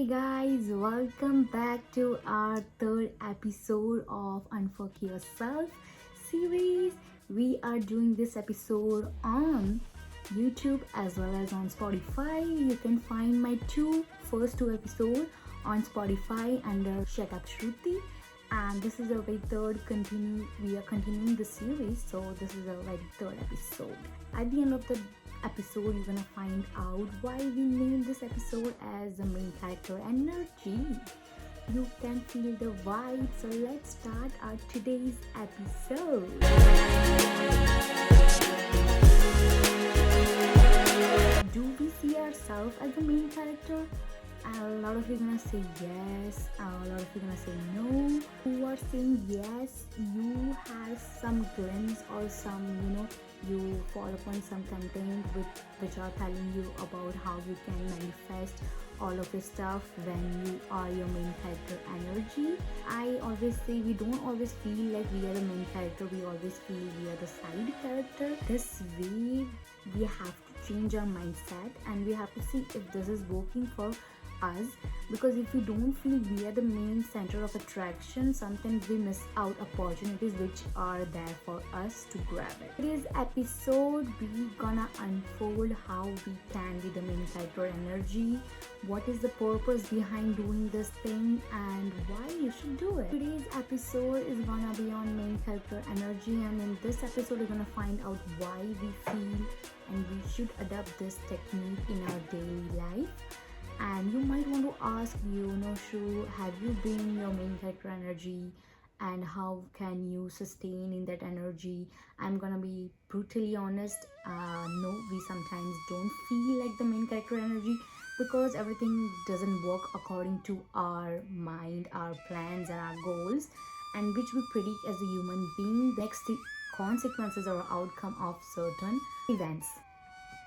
Hey guys, welcome back to our third episode of Unfuck Yourself Series. We are doing this episode on YouTube as well as on Spotify. You can find my first two episodes on Spotify under Shutup Shruti, and this is our very we are continuing the series, so this is our very third episode. At the end of the episode, you're gonna find out why we named this episode as the main character energy. You can feel the vibe, so let's start our today's episode. Do we see ourselves as the main character? A lot of you gonna say yes, a lot of you gonna say no. Who are saying yes, you have some glimpse or some, you fall upon some content which are telling you about how you can manifest all of your stuff when you are your main character energy. I always say we don't always feel like we are the main character, we always feel we are the side character. This way we have to change our mindset and we have to see if this is working for us, because if we don't feel we are the main center of attraction, sometimes we miss out opportunities which are there for us to grab it. Today's episode, we gonna unfold how we can be the main character energy, what is the purpose behind doing this thing, and why you should do it. Today's episode is gonna be on main character energy, and in this episode we're gonna find out why we feel and we should adopt this technique in our daily life. And you might want to ask, Shru, have you been your main character energy and how can you sustain in that energy? I'm gonna be brutally honest, no, we sometimes don't feel like the main character energy because everything doesn't work according to our mind, our plans and our goals, and which we predict as a human being, next the consequences or outcome of certain events.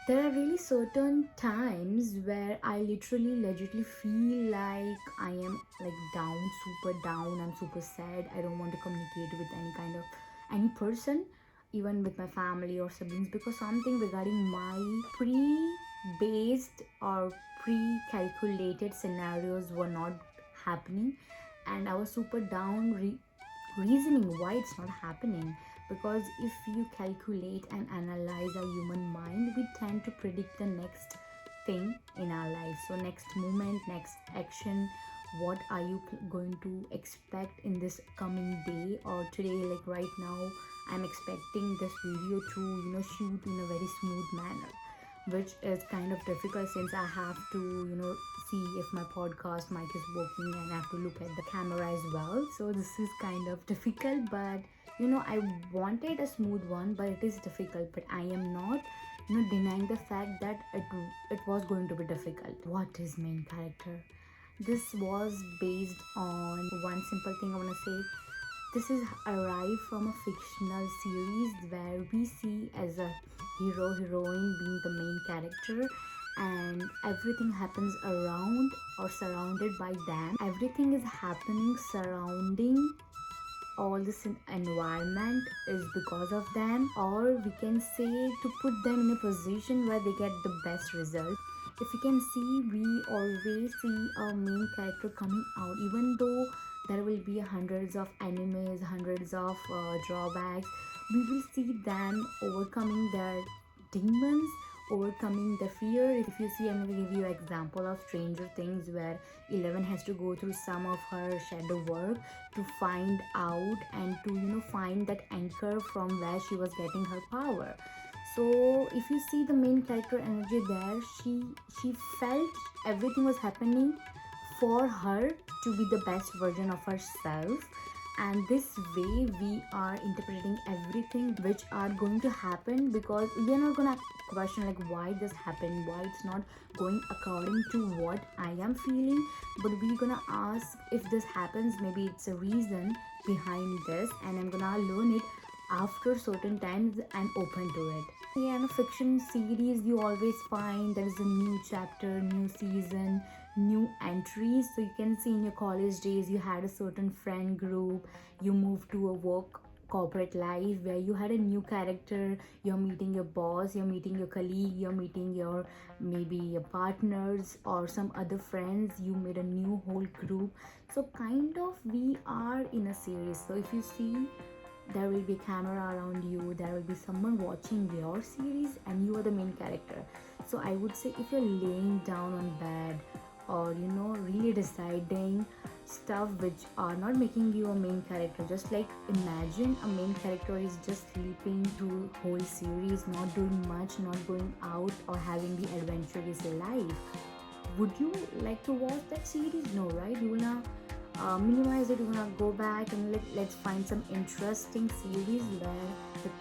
There are really certain times where I legitly feel like I am like down, super down, I'm super sad. I don't want to communicate with any person, even with my family or siblings, because something regarding my pre-based or pre-calculated scenarios were not happening, and I was super down reasoning why it's not happening. Because if you calculate and analyze our human mind, we tend to predict the next thing in our life. So next moment, next action, what are you going to expect in this coming day or today? Like right now, I'm expecting this video to shoot in a very smooth manner, which is kind of difficult since I have to see if my podcast mic is working and I have to look at the camera as well. So this is kind of difficult, but I wanted a smooth one, but it is difficult. But I am not denying the fact that it was going to be difficult. What is main character? This was based on one simple thing I want to say. This is arrived from a fictional series where we see as a heroine being the main character, and everything happens around or surrounded by them. Everything is happening surrounding all this environment is because of them, or we can say to put them in a position where they get the best result. If you can see, we always see our main character coming out, even though there will be hundreds of enemies, hundreds of drawbacks, we will see them overcoming their demons, overcoming the fear. If you see, I'm going to give you an example of Stranger Things where Eleven has to go through some of her shadow work to find out and to find that anchor from where she was getting her power. So if you see the main character energy there, she felt everything was happening for her to be the best version of herself, and this way we are interpreting everything which are going to happen, because we are not gonna question like why this happened, why it's not going according to what I am feeling, but we're gonna ask if this happens, maybe it's a reason behind this, and I'm gonna learn it after certain times and open to it. Yeah, in a fiction series you always find there is a new chapter, new season, new entries. So you can see in your college days you had a certain friend group, you moved to a work corporate life where you had a new character, you're meeting your boss, you're meeting your colleague, you're meeting your maybe your partners or some other friends, you made a new whole group. So kind of we are in a series. So if you see, there will be a camera around you, there will be someone watching your series, and you are the main character. So I would say, if you're laying down on bed, or really deciding stuff which are not making you a main character, just like imagine a main character is just sleeping through whole series, not doing much, not going out or having the adventurous life. Would you like to watch that series? No, right? You wanna minimize it, you wanna go back and let's find some interesting series where the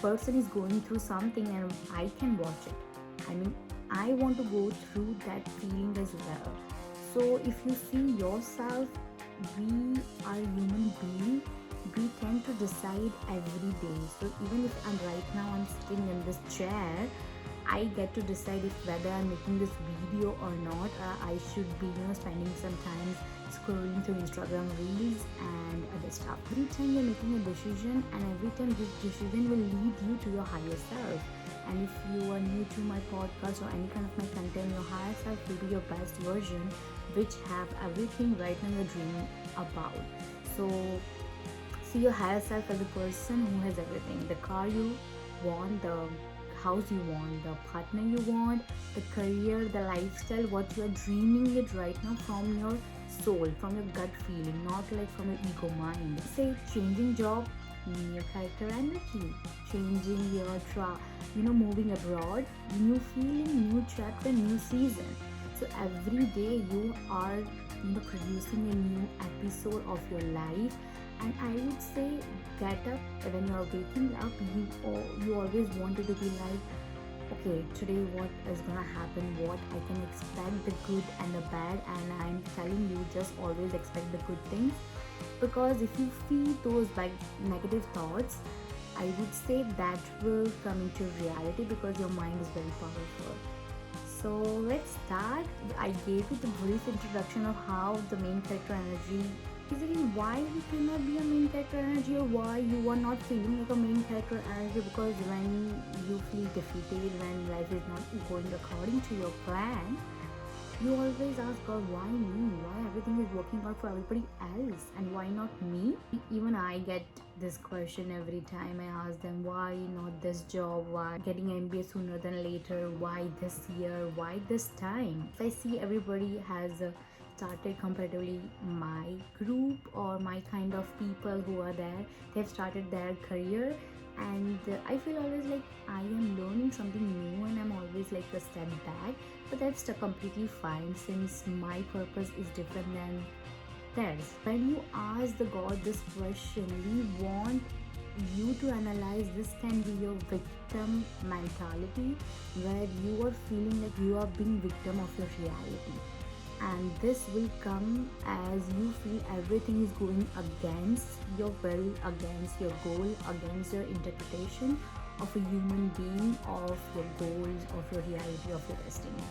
person is going through something and I can watch it. I mean, I want to go through that feeling as well. So if you see yourself, we are human beings, we tend to decide every day. So even if I'm sitting in this chair, I get to decide if whether I'm making this video or not. I should be spending some time scrolling through Instagram reels and other stuff. Every time you're making a decision, and every time this decision will lead you to your higher self. And if you are new to my podcast or any kind of my content, your higher self will be your best version, which have everything right now you're dreaming about. So see your higher self as a person who has everything: the car you want, the house you want, the partner you want, the career, the lifestyle, what you are dreaming it right now from your soul, from your gut feeling, not like from your ego mind. Say changing job, new character energy, changing your moving abroad, new feeling, new chapter, new season. So every day you are producing a new episode of your life. And I would say, get up when you're waking up, you always wanted to be like, okay, today what is gonna happen, what I can expect, the good and the bad. And I'm telling you, just always expect the good things, because if you feed those negative thoughts, I would say that will come into reality, because your mind is very powerful. So let's start. I gave you the brief introduction of how the main character energy, basically why we cannot be a main character energy, or why you are not feeling like a main character energy. Because when you feel defeated, when life is not going according to your plan, you always ask God, why me? Why everything is working out for everybody else and why not me? Even I get this question every time. I ask them, why not this job? Why getting an MBA sooner than later? Why this year? Why this time? If I see everybody has started comparatively, my group or my kind of people who are there, they've started their career, and I feel always like I am learning something new, and I'm always like a step back. But that's completely fine, since my purpose is different than theirs. When you ask the God this question, we want you to analyze. This can be your victim mentality, where you are feeling like you are being victim of your reality, and this will come as you feel everything is going against your will, against your goal, against your interpretation of a human being, of your goals, of your reality, of your destiny,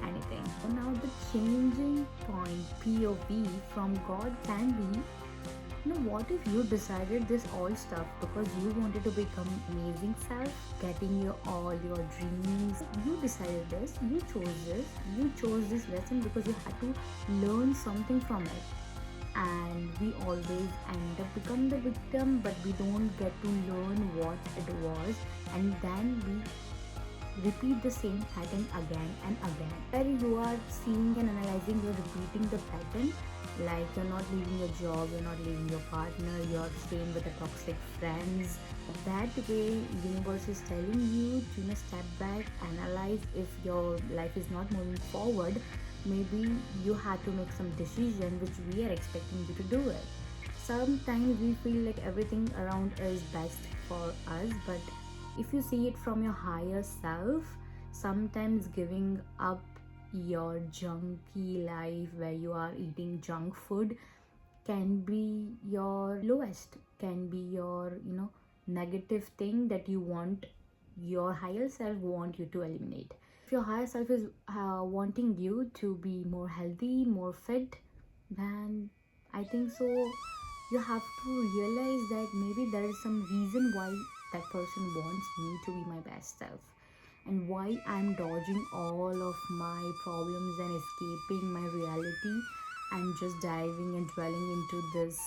anything. So now the changing point, POV from God, can be, what if you decided this all stuff because you wanted to become amazing self, getting your all your dreams. You decided this, you chose this lesson because you had to learn something from it. And we always end up becoming the victim, but we don't get to learn what it was, and then we repeat the same pattern again and again. Where you are seeing and analyzing, you're repeating the pattern. Like, you're not leaving your job, you're not leaving your partner, you're staying with the toxic friends. That way, universe is telling you to step back, analyze. If your life is not moving forward, maybe you had to make some decision which we are expecting you to do it. Sometimes we feel like everything around is best for us, but if you see it from your higher self, sometimes giving up your junky life where you are eating junk food can be your lowest, can be your negative thing that you want, your higher self want you to eliminate. If your higher self is wanting you to be more healthy, more fit, then I think so You have to realize that maybe there is some reason why that person wants me to be my best self, and why I'm dodging all of my problems and escaping my reality and just diving and dwelling into this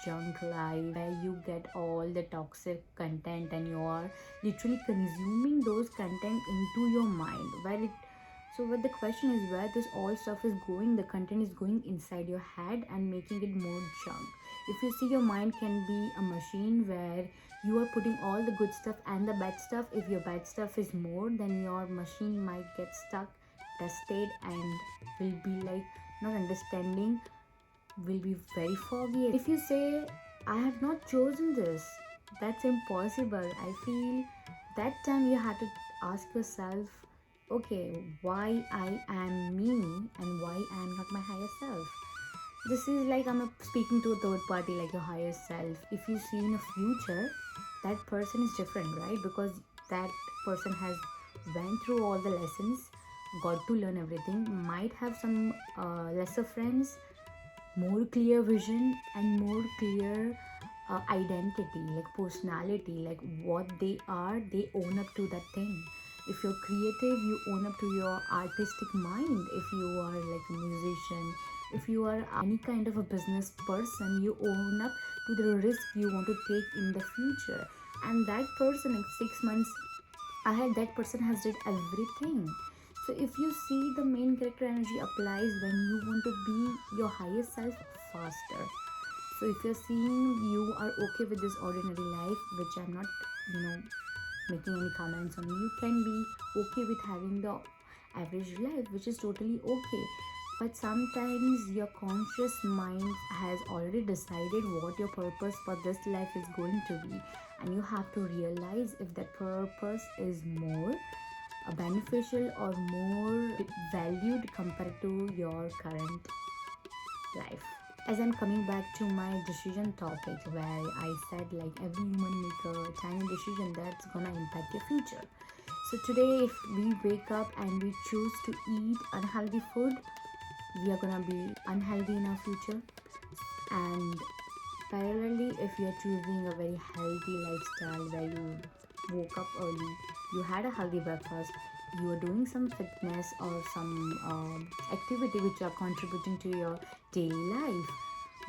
junk life where you get all the toxic content and you are literally consuming those content into your mind where it so but the question is where this all stuff is going. The content is going inside your head and making it more junk. If you see, your mind can be a machine where you are putting all the good stuff and the bad stuff. If your bad stuff is more, then your machine might get stuck, tested, and will be like not understanding, will be very foggy. If you say, I have not chosen this, that's impossible. I feel that time you have to ask yourself, okay, why I am me and why I am not my higher self. This is like I'm speaking to a third party, like your higher self. If you see in a future, that person is different, right? Because that person has went through all the lessons, got to learn everything, might have some lesser friends, more clear vision, and more clear identity, like personality, like what they are, they own up to that thing. If you're creative, you own up to your artistic mind. If you are like a musician, if you are any kind of a business person, you own up to the risk you want to take in the future. And that person, like 6 months ahead, that person has did everything. So if you see, the main character energy applies when you want to be your highest self faster. So if you're seeing you are okay with this ordinary life, which I'm not, you know, making any comments on, you can be okay with having the average life, which is totally okay. But sometimes your conscious mind has already decided what your purpose for this life is going to be, and you have to realize if that purpose is more beneficial or more valued compared to your current life. As I'm coming back to my decision topic, where I said like every human make a tiny decision that's gonna impact your future. So today, if we wake up and we choose to eat unhealthy food, we are gonna be unhealthy in our future. And parallelly, if you're choosing a very healthy lifestyle where you woke up early, you had a healthy breakfast, you are doing some fitness or some activity which are contributing to your daily life,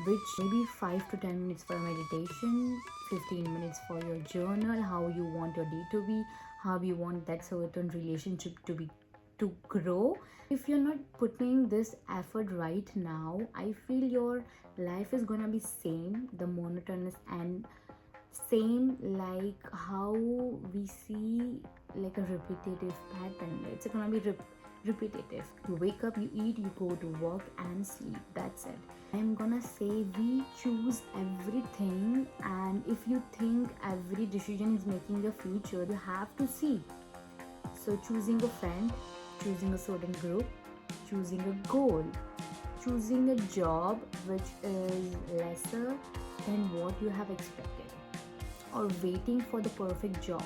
which maybe 5 to 10 minutes for meditation, 15 minutes for your journal, how you want your day to be, how you want that certain relationship to grow. If you're not putting this effort right now, I feel your life is gonna be same, the monotonous and same, like how we see like a repetitive pattern. It's gonna be repetitive. You wake up, you eat, you go to work and sleep, that's it. I'm gonna say we choose everything, and if you think every decision is making your future, you have to see. So choosing a friend, choosing a certain group, choosing a goal, choosing a job which is lesser than what you have expected, or waiting for the perfect job.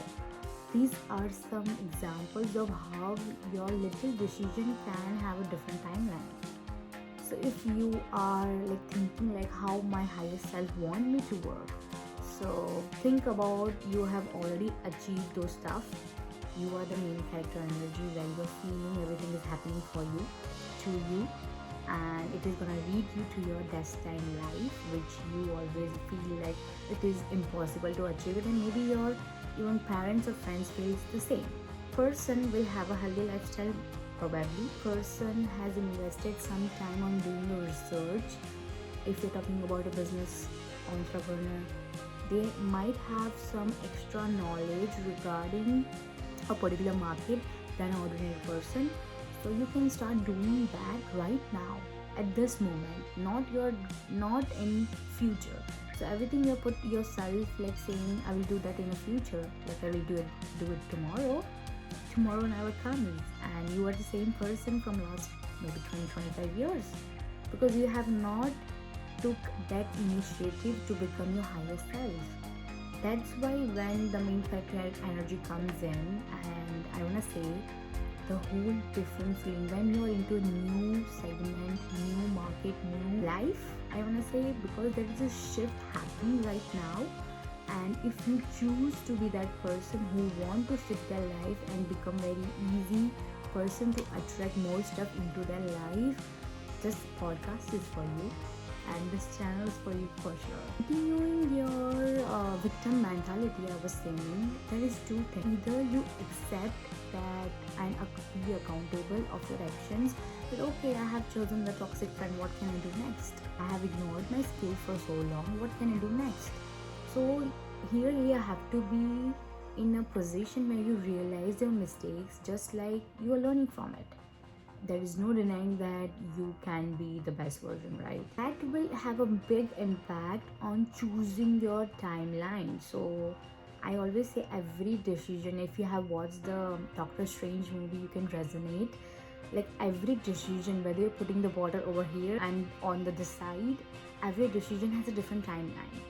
These are some examples of how your little decision can have a different timeline. So if you are like thinking like how my higher self want me to work, so think about you have already achieved those stuff. You are the main character energy where you're feeling everything is happening for you, to you, and it is gonna lead you to your destined life, which you always feel like it is impossible to achieve it, and maybe your even parents or friends feels the same. Person will have a healthy lifestyle, probably. Person has invested some time on doing a research. If you're talking about a business entrepreneur, they might have some extra knowledge regarding a particular market than an ordinary person. So you can start doing that right now at this moment, not in future. So everything you put yourself like saying I will do that in the future, like I will do it tomorrow never comes, and you are the same person from last maybe 20-25 years, because you have not took that initiative to become your higher self. That's why when the main character energy comes in, and I want to say the whole different feeling when you're into a new segment, new market, new life, I want to say, because there is a shift happening right now. And if you choose to be that person who want to shift their life and become very easy person to attract more stuff into their life, this podcast is for you and this channel is for you for sure. Continuing your victim mentality, I was saying, there is two things. Either you accept that and be accountable of your actions, that okay, I have chosen the toxic friend, what can I do next? I have ignored my skill for so long, what can I do next? So here you have to be in a position where you realize your mistakes, just like you are learning from it. There is no denying that you can be the best version, right? That will have a big impact on choosing your timeline. So I always say every decision, if you have watched the Doctor Strange movie, you can resonate. Like every decision, whether you're putting the water over here and on the side, every decision has a different timeline.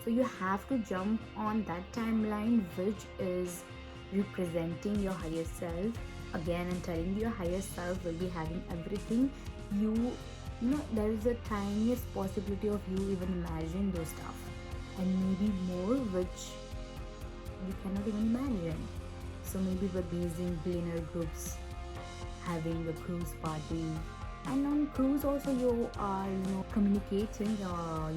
So you have to jump on that timeline which is representing your higher self. Again, I'm telling you, your higher self will be having everything. You know, there is a tiniest possibility of you even imagining those stuff, and maybe more which you cannot even imagine. So maybe with these billionaire groups having a cruise party, and on cruise also you are communicating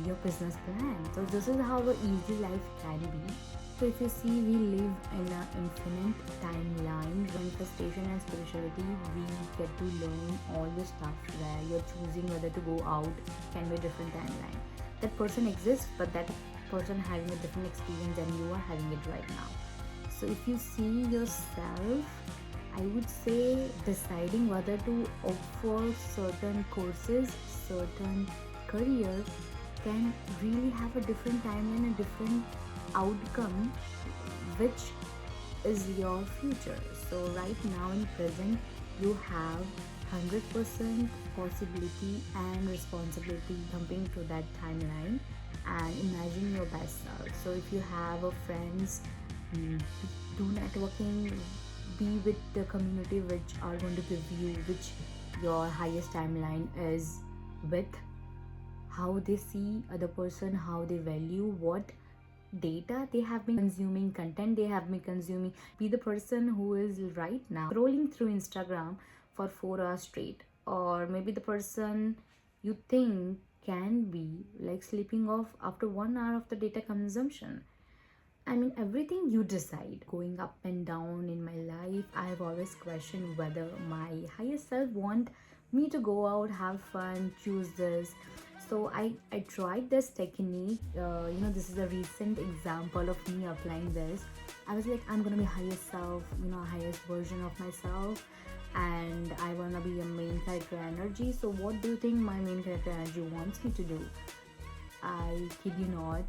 your business plan. So this is how an easy life can be. So if you see, we live in an infinite timeline. Manifestation and spirituality, we get to learn all the stuff where you're choosing whether to go out can be a different timeline. That person exists, but that person having a different experience than you are having it right now. So if you see yourself, I would say deciding whether to offer certain courses, certain career can really have a different timeline, a different outcome, which is your future. So right now in present, you have 100% possibility and responsibility jumping to that timeline and imagine your best self. So if you have a friends, do networking, be with the community which are going to give you which your highest timeline is with, how they see other person, how they value, what data they have been consuming, content they have been consuming. Be the person who is right now scrolling through Instagram for 4 hours straight, or maybe the person you think can be like sleeping off after 1 hour of the data consumption. I mean, everything you decide. Going up and down in my life, I have always questioned whether my higher self want me to go out, have fun, choose this. So I tried this technique. This is a recent example of me applying this. I was like, I'm gonna be highest self, highest version of myself, and I wanna be a main character energy. So what do you think my main character energy wants me to do? I kid you not,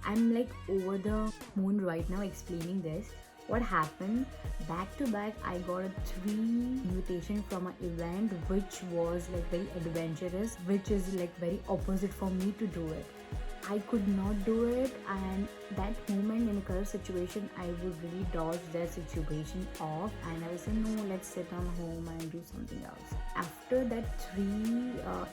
I'm like over the moon right now explaining this. What happened? Back to back, I got a 3 invitation from an event which was like very adventurous, which is like very opposite for me to do it. I could not do it, and that moment in a current situation, I would really dodge that situation off, and I would say no, let's sit on home and do something else. After that 3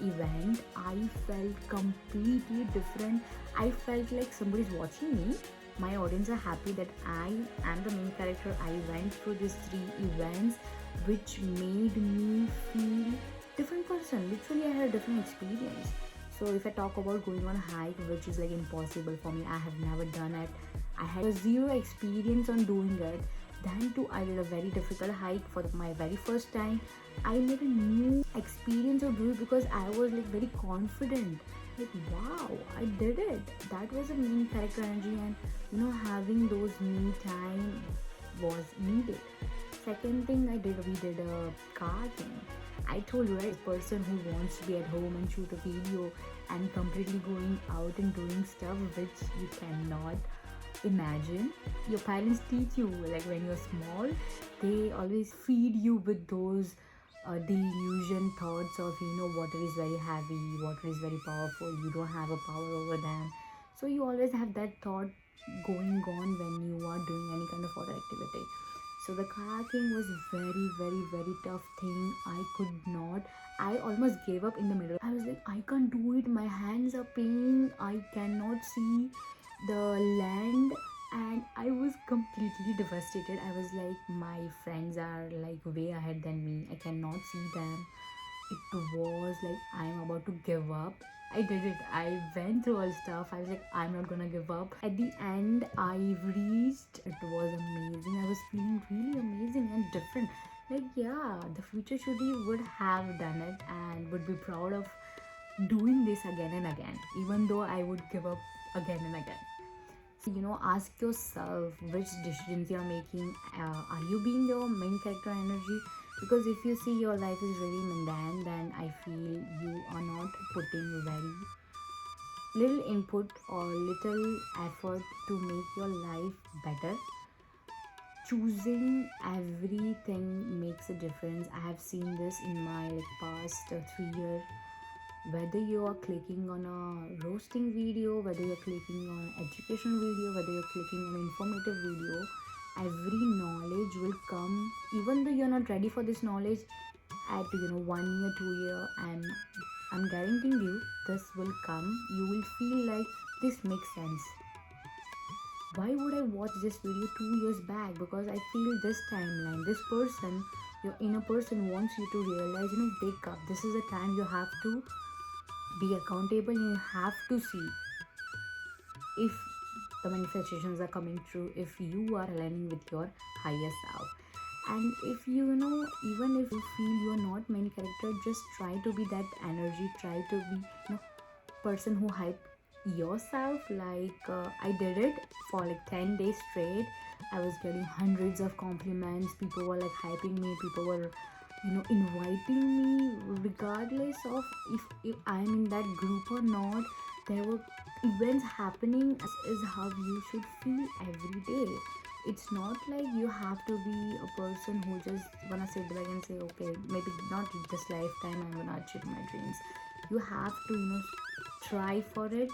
event, I felt completely different. I felt like somebody's watching me. My audience are happy that I am the main character. I went through these 3 events which made me feel different person. Literally, I had a different experience. So if I talk about going on a hike, which is like impossible for me, I have never done it. I had 0 experience on doing it. Then too, I did a very difficult hike for my very first time. I made a new experience of doing it because I was like very confident. Like, wow, I did it. That was a main character energy, and having those me time was needed. Second thing we did a car thing. I told you, right, person who wants to be at home and shoot a video and completely going out and doing stuff which you cannot imagine. Your parents teach you, like when you're small, they always feed you with those delusion thoughts of water is very heavy, water is very powerful, you don't have a power over them. So you always have that thought going on when you are doing any kind of water activity. So the kayaking was very, very, very tough thing. I almost gave up in the middle. I was like, I can't do it. My hands are paining. I cannot see the land, and I was completely devastated. I was like, my friends are like way ahead than me. I cannot see them. It was like I'm about to give up. I did it. I went through all stuff. I was like, I'm not gonna give up. At the end, I reached. It was amazing. I was feeling really amazing and different. Like, yeah, the future Shruti would have done it and would be proud of doing this again and again, even though I would give up again and again. So, ask yourself which decisions you're making. Are you being your main character energy? Because if you see your life is really mundane, then I feel you are not putting very little input or little effort to make your life better. Choosing everything makes a difference. I have seen this in my past 3 years. Whether you are clicking on a roasting video, whether you're clicking on educational video, whether you're clicking on informative video, every knowledge will come. Even though you're not ready for this knowledge at 1 year, 2 year, and I'm guaranteeing you this will come. You will feel like this makes sense. Why would I watch this video 2 years back? Because I feel this timeline, this person, your inner person wants you to realize, wake up. This is the time you have to be accountable. You have to see if the manifestations are coming true, if you are aligning with your higher self. And if even if you feel you're not main character, just try to be that energy. Try to be person who hype yourself. Like I did it for like 10 days straight. I was getting hundreds of compliments. People were like hyping me. People were inviting me regardless of if I'm in that group or not. There were events happening. Is how you should feel every day. It's not like you have to be a person who just gonna sit back and say, okay, maybe not this lifetime I'm gonna achieve my dreams. You have to try for it.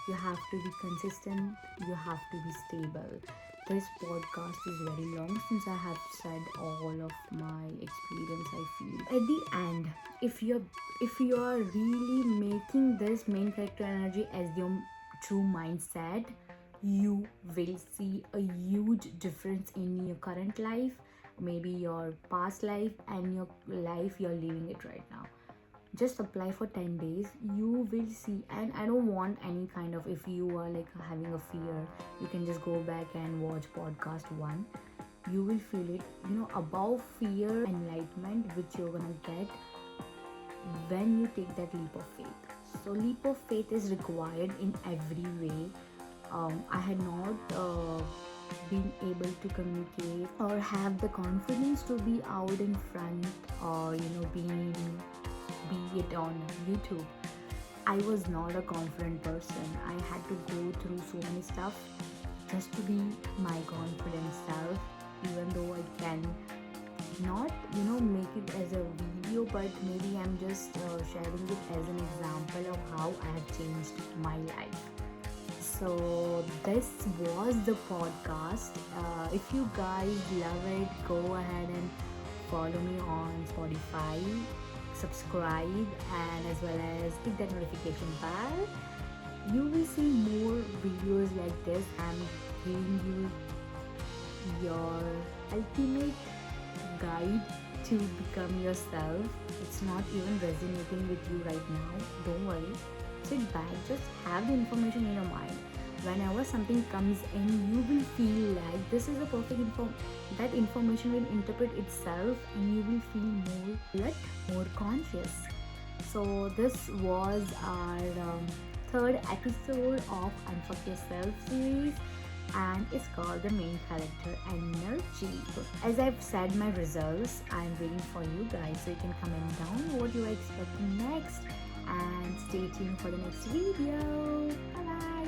You have to be consistent. You have to be stable. This podcast is very long since I have said all of my experience. I feel at the end, if you are really making this main character energy as your true mindset, you will see a huge difference in your current life, maybe your past life, and your life you're living it right now. Just apply for 10 days, you will see. And I don't want any kind of, if you are like having a fear, you can just go back and watch podcast 1. You will feel it. Above fear, enlightenment, which you're gonna get when you take that leap of faith. So leap of faith is required in every way. I had not been able to communicate or have the confidence to be out in front, or be it on YouTube. I was not a confident person. I had to go through so many stuff just to be my confident self, even though I can not make it as a video, but maybe I'm just sharing it as an example of how I have changed my life. So this was the podcast. If you guys love it, go ahead and follow me on Spotify, subscribe, and as well as click that notification bell. You will see more videos like this. I'm giving you your ultimate guide to become yourself. It's not even resonating with you right now. Don't worry. Sit back, just have the information in your mind. Whenever something comes in, you will feel like this is a perfect that information will interpret itself, and you will feel more conscious. So this was our third episode of Unfuck Yourself Series, and it's called the main character energy. As I've said my results, I'm waiting for you guys, so you can comment down what you are expecting next, and stay tuned for the next video. Bye bye.